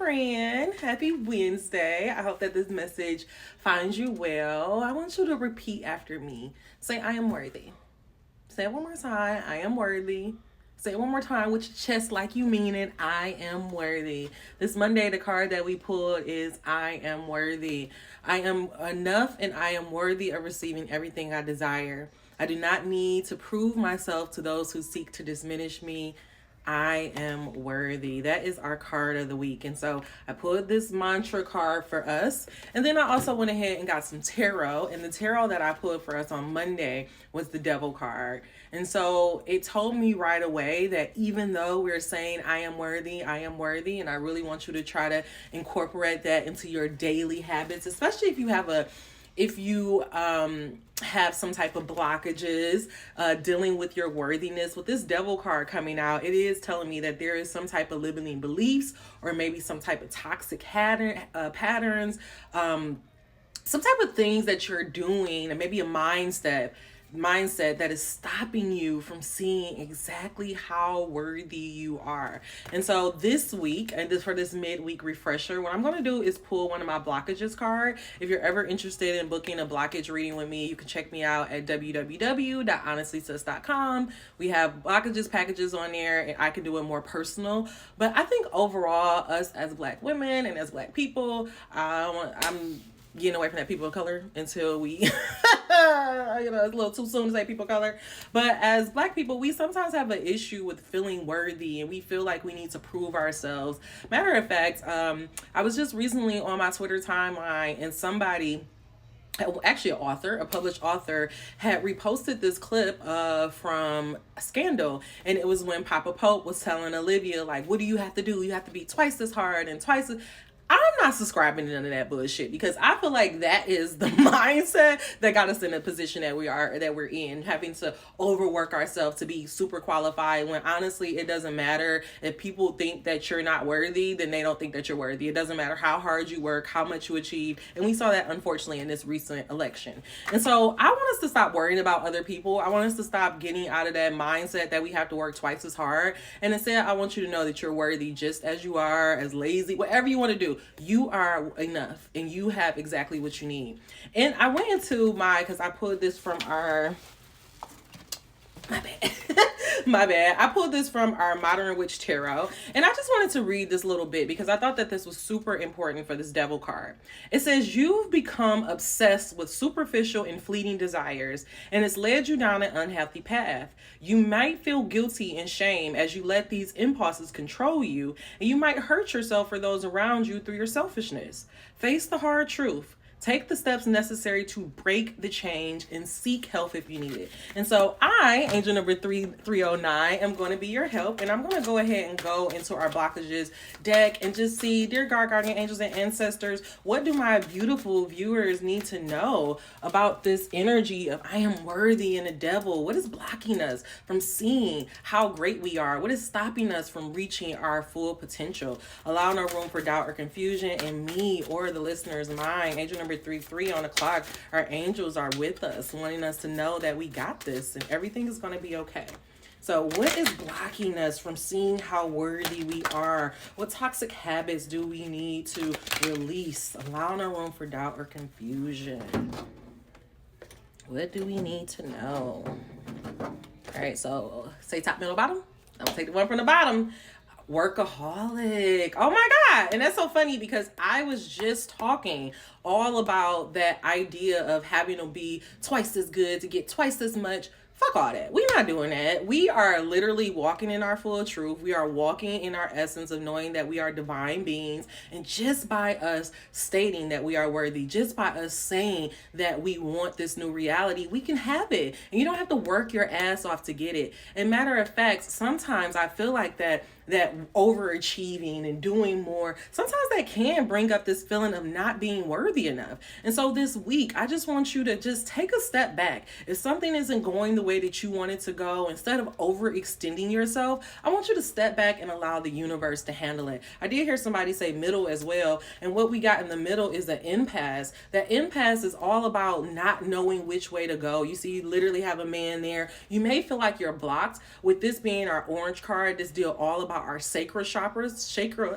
friend. Happy Wednesday. I hope that this message finds you well. I want you to repeat after me. Say, I am worthy. Say it one more time. I am worthy. Say it one more time with your chest like you mean it. I am worthy. This Monday, the card that we pulled is I am worthy. I am enough and I am worthy of receiving everything I desire. I do not need to prove myself to those who seek to diminish me. I am worthy. That is our card of the week. And so I pulled this mantra card for us. And then I also went ahead and got some tarot. And the tarot that I pulled for us on Monday was the devil card. And so it told me right away that even though we're saying I am worthy, and I really want you to try to incorporate that into your daily habits, especially if you have some type of blockages dealing with your worthiness. With this devil card coming out, it is telling me that there is some type of limiting beliefs or maybe some type of toxic patterns, some type of things that you're doing, and maybe a mindset that is stopping you from seeing exactly how worthy you are. And so this week, and for this midweek refresher, what I'm going to do is pull one of my blockages card. If you're ever interested in booking a blockage reading with me, you can check me out at www.honestlysis.com. We have blockages packages on there, and I can do it more personal. But I think overall, us as Black women and as Black people, I'm getting away from that people of color until we, it's a little too soon to say people of color. But as Black people, we sometimes have an issue with feeling worthy, and we feel like we need to prove ourselves. Matter of fact, I was just recently on my Twitter timeline, and somebody, actually a published author, had reposted this clip from Scandal, and it was when Papa Pope was telling Olivia, like, what do you have to do? You have to be twice as hard and twice as... I'm not subscribing to none of that bullshit, because I feel like that is the mindset that got us in the position that we're in, having to overwork ourselves to be super qualified, when honestly it doesn't matter. If people think that you're not worthy, then they don't think that you're worthy. It doesn't matter how hard you work, how much you achieve. And we saw that unfortunately in this recent election. And so I want us to stop worrying about other people. I want us to stop getting out of that mindset that we have to work twice as hard. And instead, I want you to know that you're worthy just as you are, as lazy, whatever you want to do. You are enough and you have exactly what you need. And I went into because I pulled this from my bad. I pulled this from our Modern Witch Tarot, and I just wanted to read this little bit because I thought that this was super important for this devil card. It says, you've become obsessed with superficial and fleeting desires, and it's led you down an unhealthy path. You might feel guilty and shame as you let these impulses control you, and you might hurt yourself or those around you through your selfishness. Face the hard truth. Take the steps necessary to break the change and seek help if you need it. And so I, angel number 309, am going to be your help. And I'm going to go ahead and go into our blockages deck and just see, dear God, guardian angels, and ancestors, what do my beautiful viewers need to know about this energy of I am worthy and the devil? What is blocking us from seeing how great we are? What is stopping us from reaching our full potential? Allow no room for doubt or confusion in me or the listener's mind. Angel number 33 on the clock. Our angels are with us, wanting us to know that we got this and everything is going to be okay. So what is blocking us from seeing how worthy we are? What toxic habits do we need to release? Allow no room for doubt or confusion. What do we need to know? All right, so say top, middle, bottom. I'm gonna take the one from the bottom. Workaholic. Oh my God. And that's so funny because I was just talking all about that idea of having to be twice as good to get twice as much. Fuck all that. We're not doing that. We are literally walking in our full truth. We are walking in our essence of knowing that we are divine beings. And just by us stating that we are worthy, just by us saying that we want this new reality, we can have it. And you don't have to work your ass off to get it. And matter of fact, sometimes I feel like that overachieving and doing more, sometimes that can bring up this feeling of not being worthy enough. And so this week, I just want you to just take a step back. If something isn't going the way that you want it to go, instead of overextending yourself, I want you to step back and allow the universe to handle it. I did hear somebody say middle as well. And what we got in the middle is the impasse. That impasse is all about not knowing which way to go. You see, you literally have a man there. You may feel like you're blocked. With this being our orange card, this deal all about about our sacral chakras,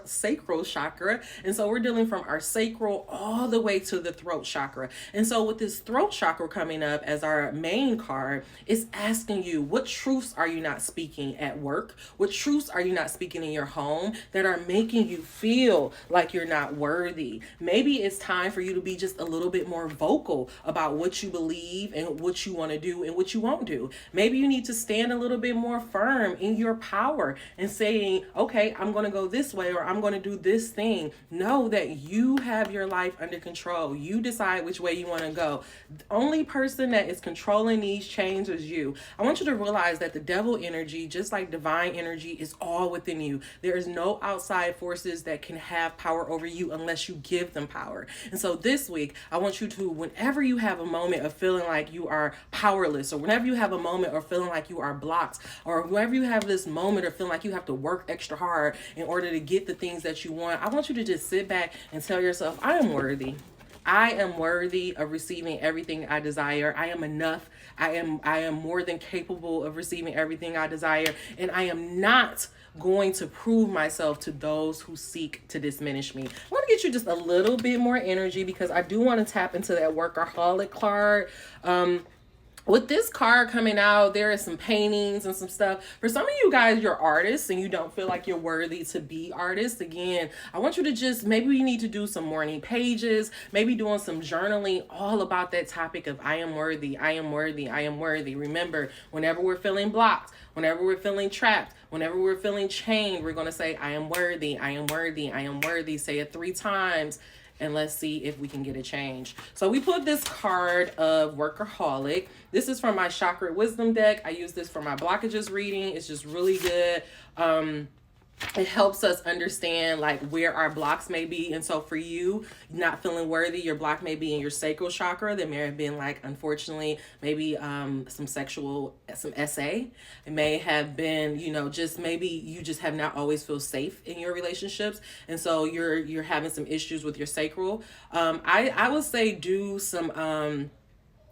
sacral chakra. And so we're dealing from our sacral all the way to the throat chakra. And so with this throat chakra coming up as our main card, it's asking you, what truths are you not speaking at work? What truths are you not speaking in your home that are making you feel like you're not worthy? Maybe it's time for you to be just a little bit more vocal about what you believe and what you want to do and what you won't do. Maybe you need to stand a little bit more firm in your power and saying, okay, I'm going to go this way, or I'm going to do this thing. Know that you have your life under control. You decide which way you want to go. The only person that is controlling these chains is you. I want you to realize that the devil energy, just like divine energy, is all within you. There is no outside forces that can have power over you unless you give them power. And so this week, I want you to, whenever you have a moment of feeling like you are powerless, or whenever you have a moment of feeling like you are blocked, or whenever you have this moment of feeling like you have to work extra hard in order to get the things that you want, I want you to just sit back and tell yourself, I am worthy. I am worthy of receiving everything I desire. I am enough. I am more than capable of receiving everything I desire. And I am not going to prove myself to those who seek to diminish me. I want to get you just a little bit more energy because I do want to tap into that workaholic card. With this card coming out, there is some paintings and some stuff. For some of you guys, you're artists and you don't feel like you're worthy to be artists. Again, I want you to just, maybe we need to do some morning pages, maybe doing some journaling all about that topic of I am worthy, I am worthy, I am worthy. Remember, whenever we're feeling blocked, whenever we're feeling trapped, whenever we're feeling chained, we're going to say, I am worthy, I am worthy, I am worthy. Say it 3 times. And let's see if we can get a change. So we put this card of workaholic. This is from my chakra wisdom deck. I use this for my blockages reading. It's just really good. It helps us understand like where our blocks may be. And so for you not feeling worthy, your block may be in your sacral chakra. There may have been like, unfortunately, maybe some SA. It may have been, just maybe you just have not always feel safe in your relationships. And so you're having some issues with your sacral. I would say do some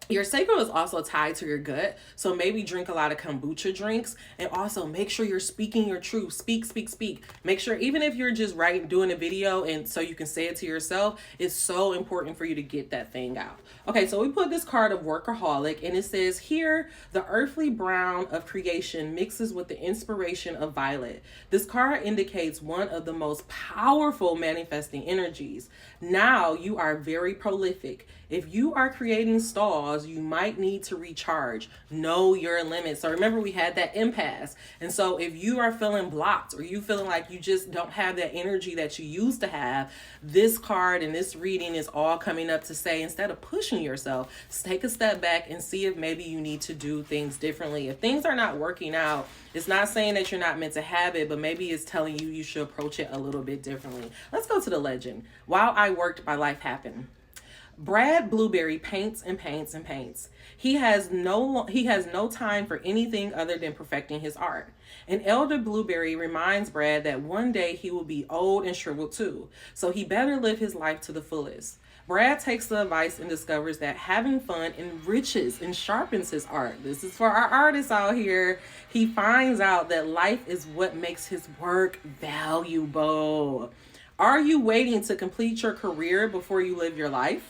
your sacral is also tied to your gut. So maybe drink a lot of kombucha drinks, and also make sure you're speaking your truth. Speak. Make sure, even if you're just doing a video and so you can say it to yourself, it's so important for you to get that thing out. Okay, so we put this card of workaholic, and it says here, the earthly brown of creation mixes with the inspiration of violet. This card indicates one of the most powerful manifesting energies. Now you are very prolific. If you are creating stalls, you might need to recharge. Know your limits. So remember, we had that impasse. And so if you are feeling blocked, or you feeling like you just don't have that energy that you used to have, this card and this reading is all coming up to say, instead of pushing yourself, take a step back and see if maybe you need to do things differently. If things are not working out, it's not saying that you're not meant to have it, but maybe it's telling you you should approach it a little bit differently. Let's go to the legend. While I worked, my life happened. Brad Blueberry paints and paints and paints. He has no time for anything other than perfecting his art. An elder Blueberry reminds Brad that one day he will be old and shriveled too, so he better live his life to the fullest. Brad takes the advice and discovers that having fun enriches and sharpens his art. This is for our artists out here. He finds out that life is what makes his work valuable. Are you waiting to complete your career before you live your life?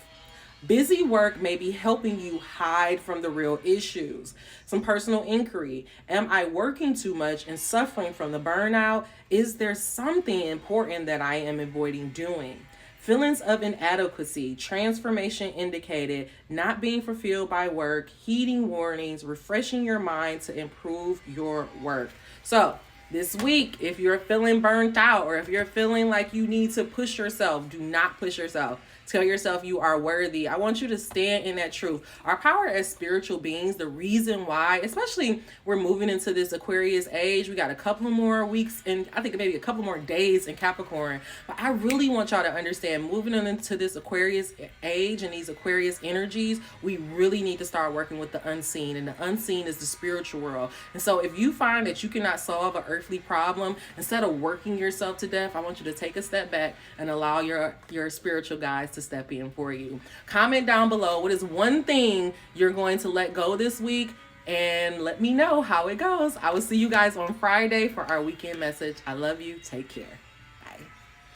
Busy work may be helping you hide from the real issues. Some personal inquiry. Am I working too much and suffering from the burnout? Is there something important that I am avoiding doing? Feelings of inadequacy. Transformation indicated. Not being fulfilled by work. Heeding warnings. Refreshing your mind to improve your work. So this week, if you're feeling burnt out, or if you're feeling like you need to push yourself, do not push yourself. Tell yourself you are worthy. I want you to stand in that truth. Our power as spiritual beings, the reason why, especially we're moving into this Aquarius age, we got a couple more weeks and I think maybe a couple more days in Capricorn. But I really want y'all to understand, moving into this Aquarius age and these Aquarius energies, we really need to start working with the unseen. And the unseen is the spiritual world. And so if you find that you cannot solve an earthly problem, instead of working yourself to death, I want you to take a step back and allow your spiritual guides to step in for you. Comment down below, what is one thing you're going to let go this week? and let me know how it goes. I will see you guys on Friday for our weekend message. I love you. Take care. Bye.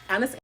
Honest